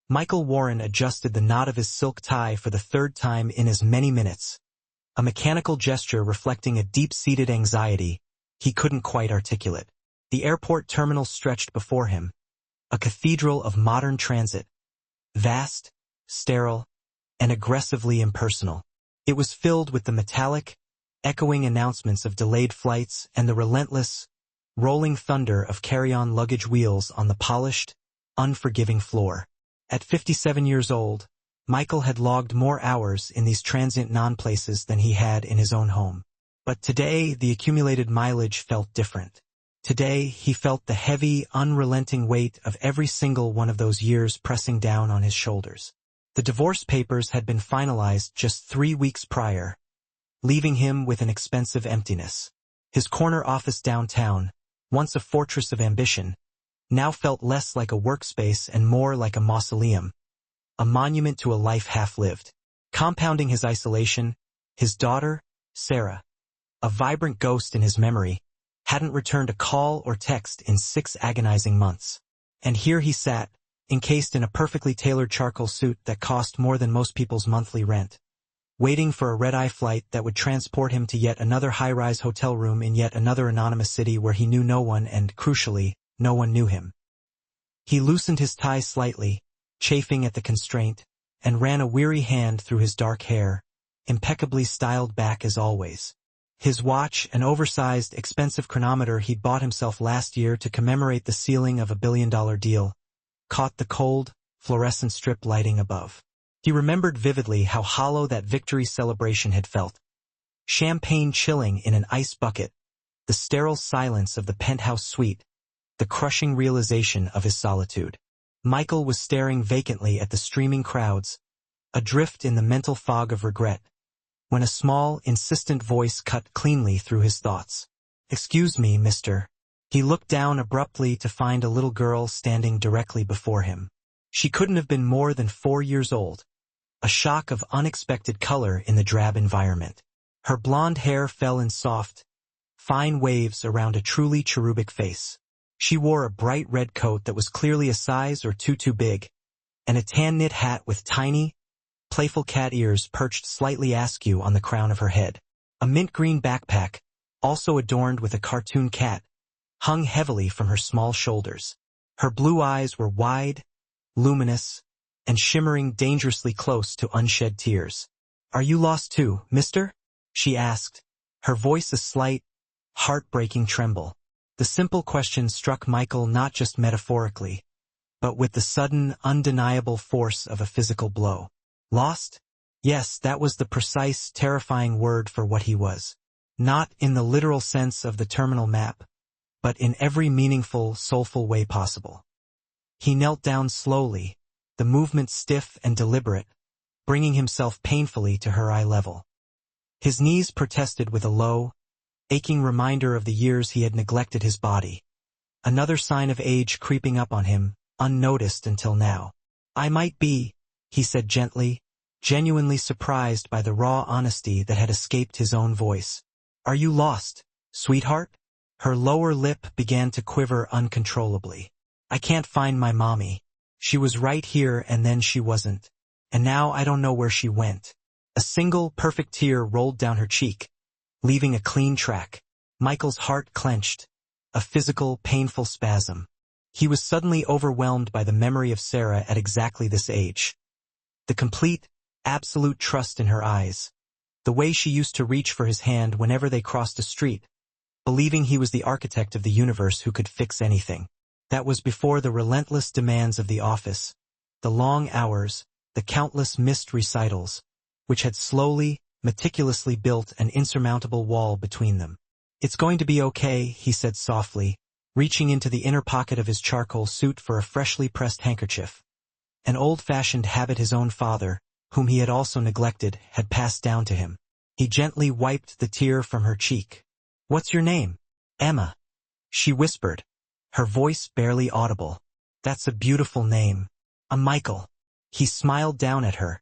Michael Warren adjusted the knot of his silk tie for the third time in as many minutes, a mechanical gesture reflecting a deep-seated anxiety he couldn't quite articulate. The airport terminal stretched before him, a cathedral of modern transit, vast, sterile, and aggressively impersonal. It was filled with the metallic, echoing announcements of delayed flights and the relentless, rolling thunder of carry-on luggage wheels on the polished, unforgiving floor. At 57 years old, Michael had logged more hours in these transient non-places than he had in his own home. But today, the accumulated mileage felt different. Today, he felt the heavy, unrelenting weight of every single one of those years pressing down on his shoulders. The divorce papers had been finalized just 3 weeks prior, leaving him with an expensive emptiness. His corner office downtown, once a fortress of ambition, now felt less like a workspace and more like a mausoleum, a monument to a life half-lived. Compounding his isolation, his daughter, Sarah, a vibrant ghost in his memory, hadn't returned a call or text in 6 agonizing months. And here he sat, encased in a perfectly tailored charcoal suit that cost more than most people's monthly rent, waiting for a red-eye flight that would transport him to yet another high-rise hotel room in yet another anonymous city where he knew no one and, crucially, no one knew him. He loosened his tie slightly, chafing at the constraint, and ran a weary hand through his dark hair, impeccably styled back as always. His watch, an oversized, expensive chronometer he'd bought himself last year to commemorate the sealing of a billion-dollar deal, caught the cold, fluorescent strip lighting above. He remembered vividly how hollow that victory celebration had felt. Champagne chilling in an ice bucket, the sterile silence of the penthouse suite, the crushing realization of his solitude. Michael was staring vacantly at the streaming crowds, adrift in the mental fog of regret, when a small, insistent voice cut cleanly through his thoughts. "Excuse me, mister." He looked down abruptly to find a little girl standing directly before him. She couldn't have been more than 4 years old, a shock of unexpected color in the drab environment. Her blonde hair fell in soft, fine waves around a truly cherubic face. She wore a bright red coat that was clearly a size or two too big, and a tan knit hat with tiny, playful cat ears perched slightly askew on the crown of her head. A mint green backpack, also adorned with a cartoon cat, hung heavily from her small shoulders. Her blue eyes were wide, luminous, and shimmering dangerously close to unshed tears. "Are you lost too, mister?" she asked, her voice a slight, heartbreaking tremble. The simple question struck Michael not just metaphorically, but with the sudden, undeniable force of a physical blow. Lost? Yes, that was the precise, terrifying word for what he was. Not in the literal sense of the terminal map, but in every meaningful, soulful way possible. He knelt down slowly, the movement stiff and deliberate, bringing himself painfully to her eye level. His knees protested with a low, aching reminder of the years he had neglected his body. Another sign of age creeping up on him, unnoticed until now. "I might be," he said gently, genuinely surprised by the raw honesty that had escaped his own voice. "Are you lost, sweetheart?" Her lower lip began to quiver uncontrollably. "I can't find my mommy. She was right here and then she wasn't. And now I don't know where she went." A single, perfect tear rolled down her cheek, leaving a clean track. Michael's heart clenched, a physical, painful spasm. He was suddenly overwhelmed by the memory of Sarah at exactly this age. The complete, absolute trust in her eyes. The way she used to reach for his hand whenever they crossed a street, believing he was the architect of the universe who could fix anything. That was before the relentless demands of the office, the long hours, the countless missed recitals, which had slowly, meticulously built an insurmountable wall between them. "It's going to be okay," he said softly, reaching into the inner pocket of his charcoal suit for a freshly pressed handkerchief. An old-fashioned habit his own father, whom he had also neglected, had passed down to him. He gently wiped the tear from her cheek. "What's your name?" "Emma," she whispered, her voice barely audible. "That's a beautiful name. I'm Michael." He smiled down at her,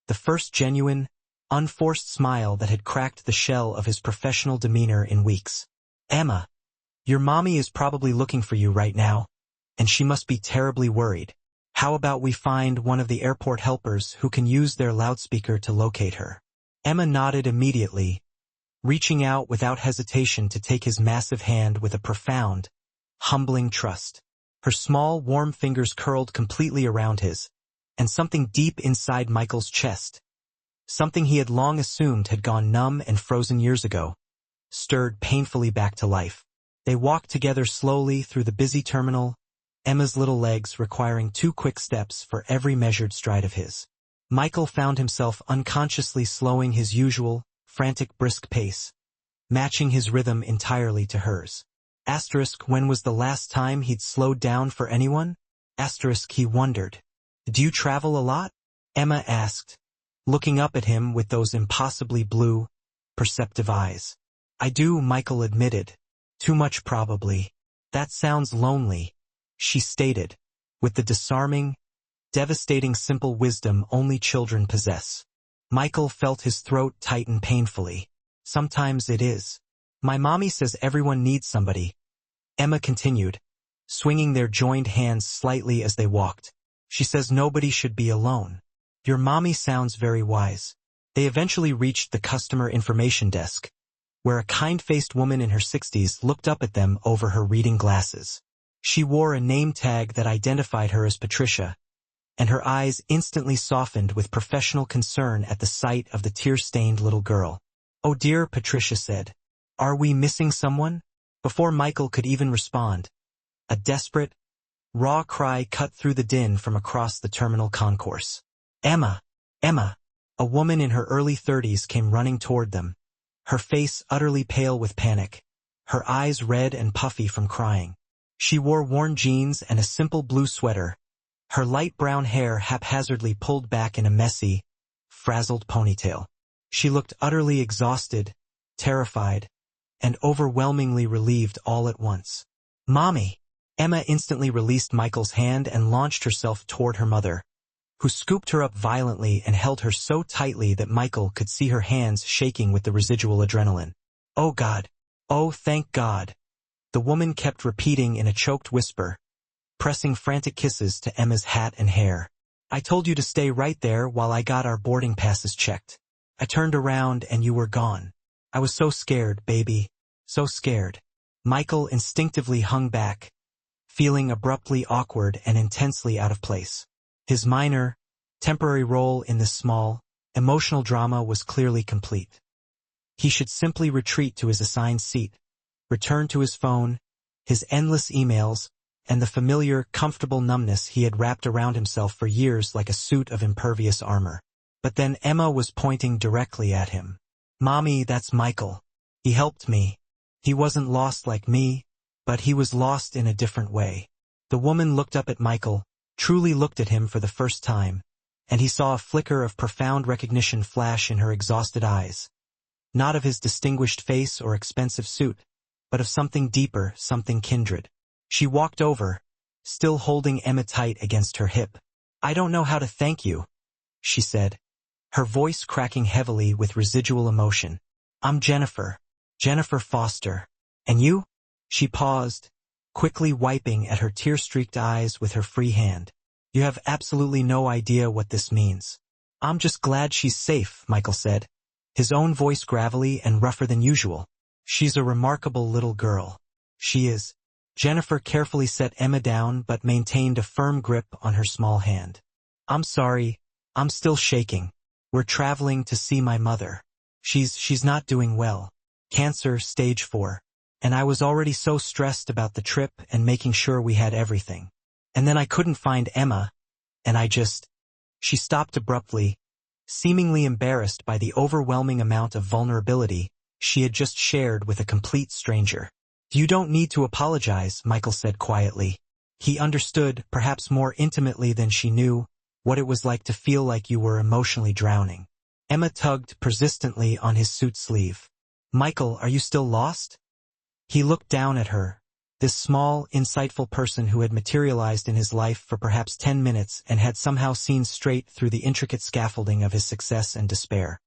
the first genuine, unforced smile that had cracked the shell of his professional demeanor in weeks. "Emma, your mommy is probably looking for you right now, and she must be terribly worried. How about we find one of the airport helpers who can use their loudspeaker to locate her? Emma nodded immediately, reaching out without hesitation to take his massive hand with a profound, humbling trust. Her small, warm fingers curled completely around his, and something deep inside Michael's chest, something he had long assumed had gone numb and frozen years ago, stirred painfully back to life. They walked together slowly through the busy terminal, Emma's little legs requiring 2 quick steps for every measured stride of his. Michael found himself unconsciously slowing his usual, frantic brisk pace, matching his rhythm entirely to hers. When was the last time he'd slowed down for anyone? He wondered. Do you travel a lot? Emma asked, looking up at him with those impossibly blue, perceptive eyes. I do, Michael admitted. Too much probably. That sounds lonely, she stated, with the disarming, devastating simple wisdom only children possess. Michael felt his throat tighten painfully. Sometimes it is. My mommy says everyone needs somebody, Emma continued, swinging their joined hands slightly as they walked. She says nobody should be alone. Your mommy sounds very wise. They eventually reached the customer information desk, where a kind-faced woman in her 60s looked up at them over her reading glasses. She wore a name tag that identified her as Patricia, and her eyes instantly softened with professional concern at the sight of the tear-stained little girl. Oh dear, Patricia said. Are we missing someone? Before Michael could even respond, a desperate, raw cry cut through the din from across the terminal concourse. Emma! Emma! A woman in her early 30s came running toward them, her face utterly pale with panic, her eyes red and puffy from crying. She wore worn jeans and a simple blue sweater, her light brown hair haphazardly pulled back in a messy, frazzled ponytail. She looked utterly exhausted, terrified, and overwhelmingly relieved all at once. Mommy! Emma instantly released Michael's hand and launched herself toward her mother, who scooped her up violently and held her so tightly that Michael could see her hands shaking with the residual adrenaline. Oh God! Oh, thank God! The woman kept repeating in a choked whisper, pressing frantic kisses to Emma's hat and hair. I told you to stay right there while I got our boarding passes checked. I turned around and you were gone. I was so scared, baby. So scared. Michael instinctively hung back, feeling abruptly awkward and intensely out of place. His minor, temporary role in this small, emotional drama was clearly complete. He should simply retreat to his assigned seat, return to his phone, his endless emails, and the familiar, comfortable numbness he had wrapped around himself for years like a suit of impervious armor. But then Emma was pointing directly at him. Mommy, that's Michael. He helped me. He wasn't lost like me, but he was lost in a different way. The woman looked up at Michael, truly looked at him for the first time, and he saw a flicker of profound recognition flash in her exhausted eyes. Not of his distinguished face or expensive suit, but of something deeper, something kindred. She walked over, still holding Emma tight against her hip. I don't know how to thank you, she said, her voice cracking heavily with residual emotion. I'm Jennifer Foster. And you? She paused, quickly wiping at her tear-streaked eyes with her free hand. You have absolutely no idea what this means. I'm just glad she's safe, Michael said, his own voice gravelly and rougher than usual. She's a remarkable little girl. She is. Jennifer carefully set Emma down but maintained a firm grip on her small hand. I'm sorry, I'm still shaking. We're traveling to see my mother. She's not doing well. Cancer, stage 4. And I was already so stressed about the trip and making sure we had everything. And then I couldn't find Emma, and She stopped abruptly, seemingly embarrassed by the overwhelming amount of vulnerability she had just shared with a complete stranger. You don't need to apologize, Michael said quietly. He understood, perhaps more intimately than she knew, what it was like to feel like you were emotionally drowning. Emma tugged persistently on his suit sleeve. Michael, are you still lost? He looked down at her, this small, insightful person who had materialized in his life for perhaps 10 minutes and had somehow seen straight through the intricate scaffolding of his success and despair.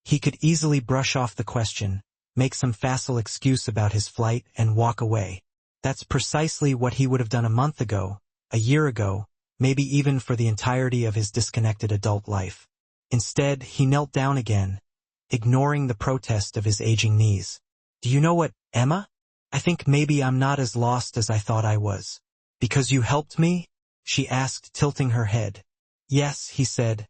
He could easily brush off the question, make some facile excuse about his flight, and walk away. That's precisely what he would have done a month ago, a year ago, maybe even for the entirety of his disconnected adult life. Instead, he knelt down again, ignoring the protest of his aging knees. "Do you know what, Emma? I think maybe I'm not as lost as I thought I was." "Because you helped me?" she asked, tilting her head. "Yes," he said,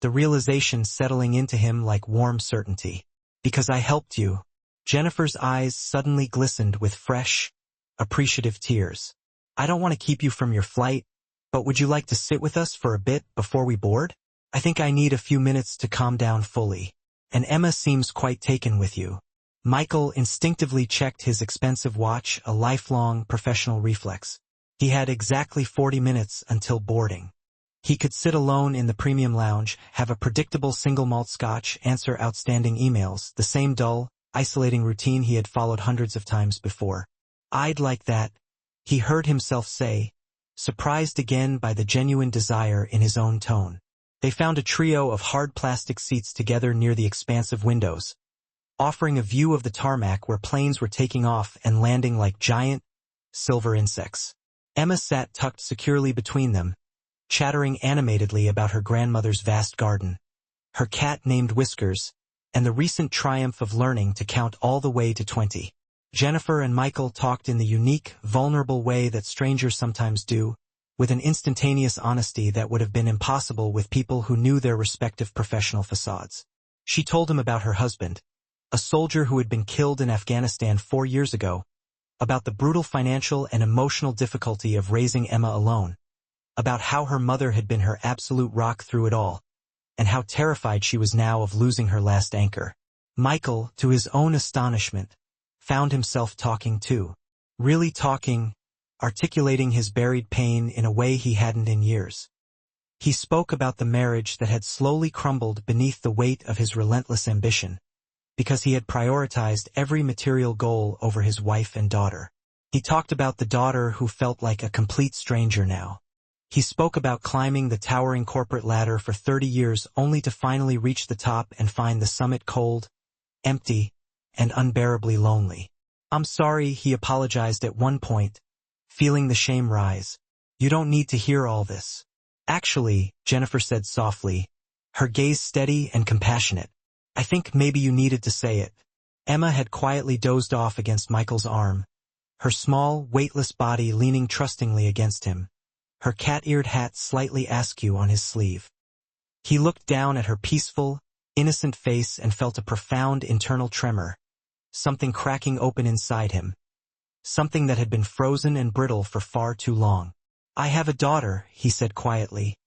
the realization settling into him like warm certainty. "Because I helped you." Jennifer's eyes suddenly glistened with fresh, appreciative tears. "I don't want to keep you from your flight, but would you like to sit with us for a bit before we board? I think I need a few minutes to calm down fully. And Emma seems quite taken with you." Michael instinctively checked his expensive watch, a lifelong professional reflex. He had exactly 40 minutes until boarding. He could sit alone in the premium lounge, have a predictable single malt scotch, answer outstanding emails, the same dull, isolating routine he had followed hundreds of times before. "I'd like that," he heard himself say, surprised again by the genuine desire in his own tone. They found a trio of hard plastic seats together near the expansive windows, offering a view of the tarmac where planes were taking off and landing like giant, silver insects. Emma sat tucked securely between them, chattering animatedly about her grandmother's vast garden, her cat named Whiskers, and the recent triumph of learning to count all the way to 20. Jennifer and Michael talked in the unique, vulnerable way that strangers sometimes do, with an instantaneous honesty that would have been impossible with people who knew their respective professional facades. She told him about her husband, a soldier who had been killed in Afghanistan 4 years ago, about the brutal financial and emotional difficulty of raising Emma alone, about how her mother had been her absolute rock through it all, and how terrified she was now of losing her last anchor. Michael, to his own astonishment, found himself talking too. Really talking, articulating his buried pain in a way he hadn't in years. He spoke about the marriage that had slowly crumbled beneath the weight of his relentless ambition, because he had prioritized every material goal over his wife and daughter. He talked about the daughter who felt like a complete stranger now. He spoke about climbing the towering corporate ladder for 30 years only to finally reach the top and find the summit cold, empty, and unbearably lonely. "I'm sorry," he apologized at one point, feeling the shame rise. "You don't need to hear all this." "Actually," Jennifer said softly, her gaze steady and compassionate, "I think maybe you needed to say it." Emma had quietly dozed off against Michael's arm, her small, weightless body leaning trustingly against him, her cat-eared hat slightly askew on his sleeve. He looked down at her peaceful, innocent face and felt a profound internal tremor, something cracking open inside him, something that had been frozen and brittle for far too long. "I have a daughter," he said quietly,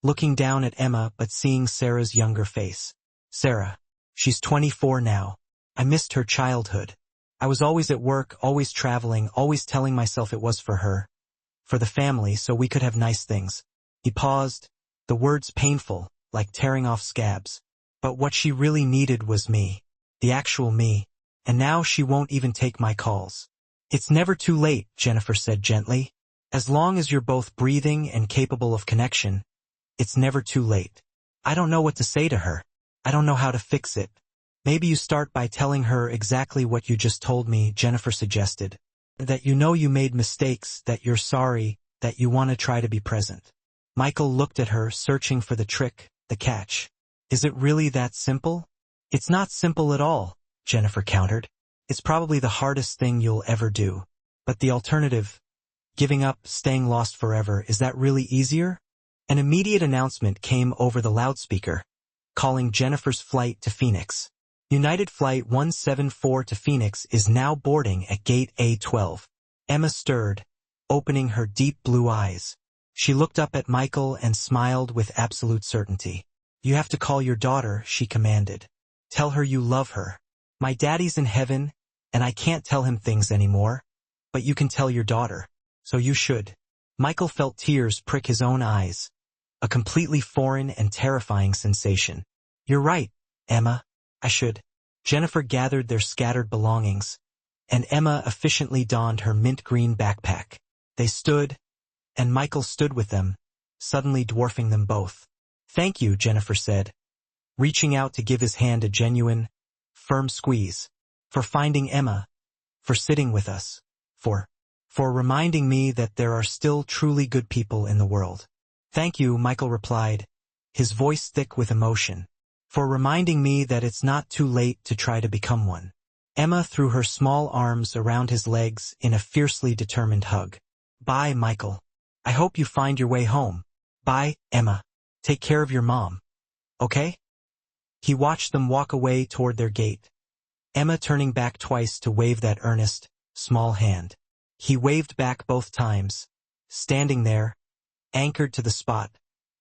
looking down at Emma but seeing Sarah's younger face. "Sarah. She's 24 now. I missed her childhood. I was always at work, always traveling, always telling myself it was for her, for the family, so we could have nice things." He paused, the words painful, like tearing off scabs. "But what she really needed was me. The actual me. And now she won't even take my calls." "It's never too late," Jennifer said gently. "As long as you're both breathing and capable of connection, it's never too late." "I don't know what to say to her. I don't know how to fix it." "Maybe you start by telling her exactly what you just told me," Jennifer suggested. "That you know you made mistakes, that you're sorry, that you want to try to be present." Michael looked at her, searching for the trick, the catch. "Is it really that simple?" "It's not simple at all," Jennifer countered. "It's probably the hardest thing you'll ever do. But the alternative, giving up, staying lost forever, is that really easier?" An immediate announcement came over the loudspeaker, calling Jennifer's flight to Phoenix. United Flight 174 to Phoenix is now boarding at Gate A12. Emma stirred, opening her deep blue eyes. She looked up at Michael and smiled with absolute certainty. "You have to call your daughter," she commanded. "Tell her you love her. My daddy's in heaven, and I can't tell him things anymore, but you can tell your daughter. So you should." Michael felt tears prick his own eyes, a completely foreign and terrifying sensation. "You're right, Emma. I should." Jennifer gathered their scattered belongings, and Emma efficiently donned her mint-green backpack. They stood, and Michael stood with them, suddenly dwarfing them both. "Thank you," Jennifer said, reaching out to give his hand a genuine, firm squeeze. "For finding Emma, for sitting with us, for reminding me that there are still truly good people in the world." Thank you, Michael replied, his voice thick with emotion, for reminding me that it's not too late to try to become one. Emma threw her small arms around his legs in a fiercely determined hug. Bye, Michael. I hope you find your way home. Bye, Emma. Take care of your mom. Okay? He watched them walk away toward their gate, Emma turning back twice to wave that earnest, small hand. He waved back both times, standing there, anchored to the spot,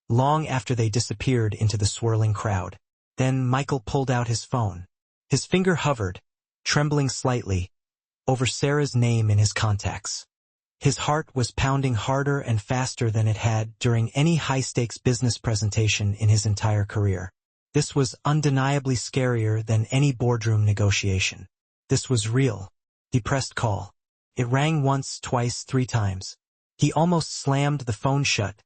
long after they disappeared into the swirling crowd. Then Michael pulled out his phone. His finger hovered, trembling slightly, over Sarah's name in his contacts. His heart was pounding harder and faster than it had during any high-stakes business presentation in his entire career. This was undeniably scarier than any boardroom negotiation. This was real. He pressed call. It rang once, twice, 3 times. He almost slammed the phone shut,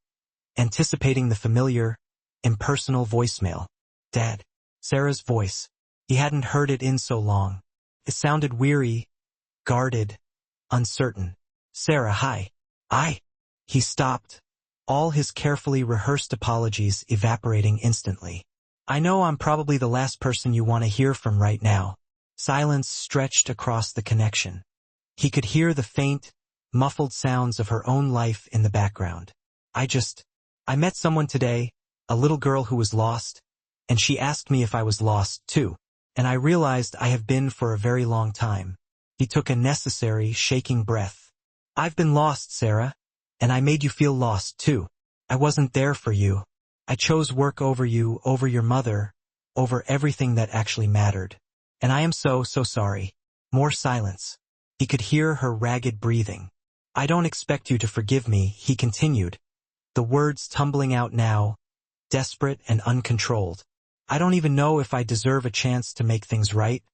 anticipating the familiar, impersonal voicemail. Dad. Sarah's voice. He hadn't heard it in so long. It sounded weary, guarded, uncertain. Sarah, hi. He stopped, all his carefully rehearsed apologies evaporating instantly. I know I'm probably the last person you want to hear from right now. Silence stretched across the connection. He could hear the faint, muffled sounds of her own life in the background. I met someone today, a little girl who was lost, and she asked me if I was lost too, and I realized I have been for a very long time. He took a necessary, shaking breath. I've been lost, Sarah, and I made you feel lost too. I wasn't there for you. I chose work over you, over your mother, over everything that actually mattered. And I am so sorry. More silence. He could hear her ragged breathing. I don't expect you to forgive me, he continued, the words tumbling out now, desperate and uncontrolled. I don't even know if I deserve a chance to make things right,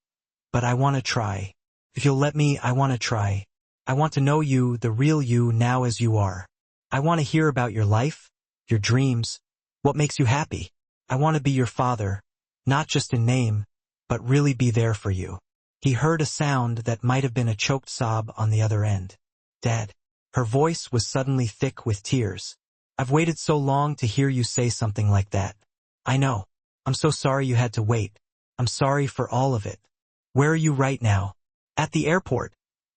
but I want to try. If you'll let me, I want to try. I want to know you, the real you, now as you are. I want to hear about your life, your dreams, what makes you happy. I want to be your father, not just in name, but really be there for you. He heard a sound that might have been a choked sob on the other end. Dad. Her voice was suddenly thick with tears. I've waited so long to hear you say something like that. I know. I'm so sorry you had to wait. I'm sorry for all of it. Where are you right now? At the airport.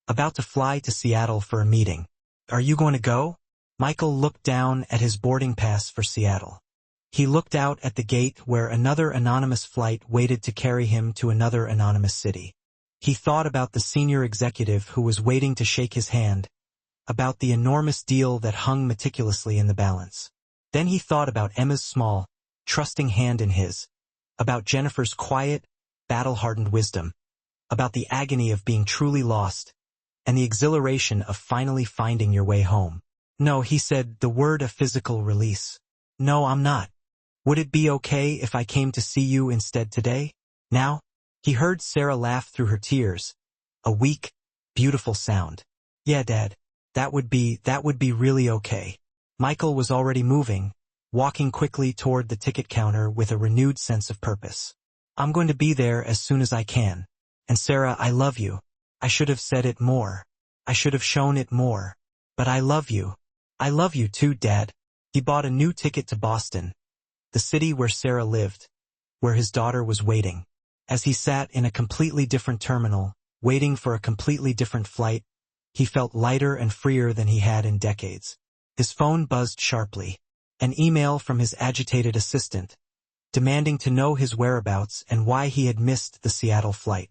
About to fly to Seattle for a meeting. Are you going to go? Michael looked down at his boarding pass for Seattle. He looked out at the gate where another anonymous flight waited to carry him to another anonymous city. He thought about the senior executive who was waiting to shake his hand, about the enormous deal that hung meticulously in the balance. Then he thought about Emma's small, trusting hand in his, about Jennifer's quiet, battle-hardened wisdom, about the agony of being truly lost, and the exhilaration of finally finding your way home. No, he said, the word a physical release. No, I'm not. Would it be okay if I came to see you instead today? Now? He heard Sarah laugh through her tears, a weak, beautiful sound. Yeah, Dad, that would be really okay. Michael was already moving, walking quickly toward the ticket counter with a renewed sense of purpose. I'm going to be there as soon as I can. And Sarah, I love you. I should have said it more. I should have shown it more. But I love you. I love you too, Dad. He bought a new ticket to Boston, the city where Sarah lived, where his daughter was waiting. As he sat in a completely different terminal, waiting for a completely different flight, he felt lighter and freer than he had in decades. His phone buzzed sharply. An email from his agitated assistant, demanding to know his whereabouts and why he had missed the Seattle flight.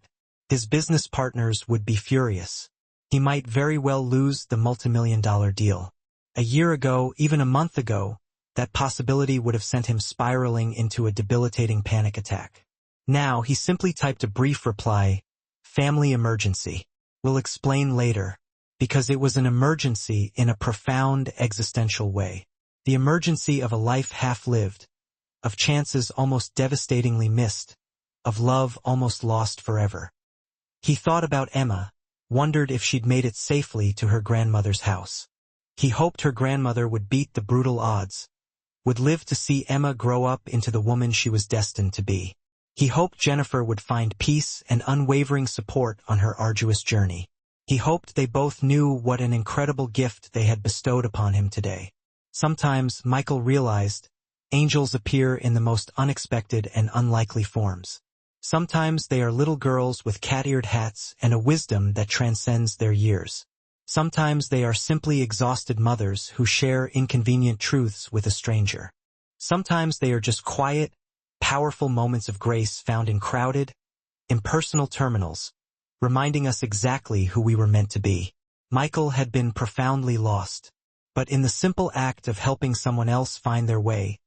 His business partners would be furious. He might very well lose the multimillion-dollar deal. A year ago, even a month ago, that possibility would have sent him spiraling into a debilitating panic attack. Now, he simply typed a brief reply, family emergency. We'll explain later, because it was an emergency in a profound existential way. The emergency of a life half-lived, of chances almost devastatingly missed, of love almost lost forever. He thought about Emma, wondered if she'd made it safely to her grandmother's house. He hoped her grandmother would beat the brutal odds, would live to see Emma grow up into the woman she was destined to be. He hoped Jennifer would find peace and unwavering support on her arduous journey. He hoped they both knew what an incredible gift they had bestowed upon him today. Sometimes, Michael realized, angels appear in the most unexpected and unlikely forms. Sometimes they are little girls with cat-eared hats and a wisdom that transcends their years. Sometimes they are simply exhausted mothers who share inconvenient truths with a stranger. Sometimes they are just quiet, powerful moments of grace found in crowded, impersonal terminals, reminding us exactly who we were meant to be. Michael had been profoundly lost, but in the simple act of helping someone else find their way,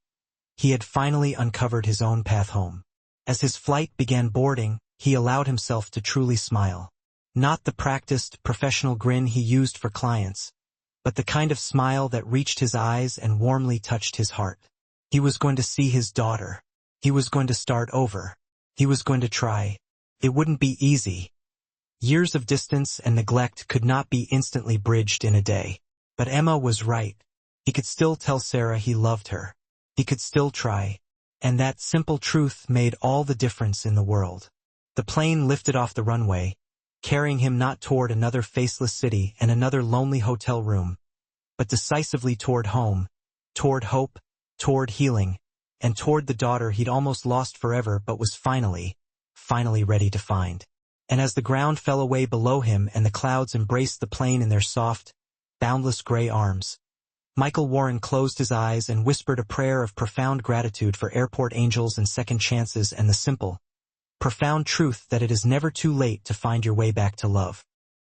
he had finally uncovered his own path home. As his flight began boarding, he allowed himself to truly smile. Not the practiced, professional grin he used for clients, but the kind of smile that reached his eyes and warmly touched his heart. He was going to see his daughter. He was going to start over. He was going to try. It wouldn't be easy. Years of distance and neglect could not be instantly bridged in a day. But Emma was right. He could still tell Sarah he loved her. He could still try. And that simple truth made all the difference in the world. The plane lifted off the runway, carrying him not toward another faceless city and another lonely hotel room, but decisively toward home, toward hope, toward healing, and toward the daughter he'd almost lost forever but was finally ready to find. And as the ground fell away below him and the clouds embraced the plane in their soft, boundless gray arms, Michael Warren closed his eyes and whispered a prayer of profound gratitude for airport angels and second chances and the simple, profound truth that it is never too late to find your way back to love.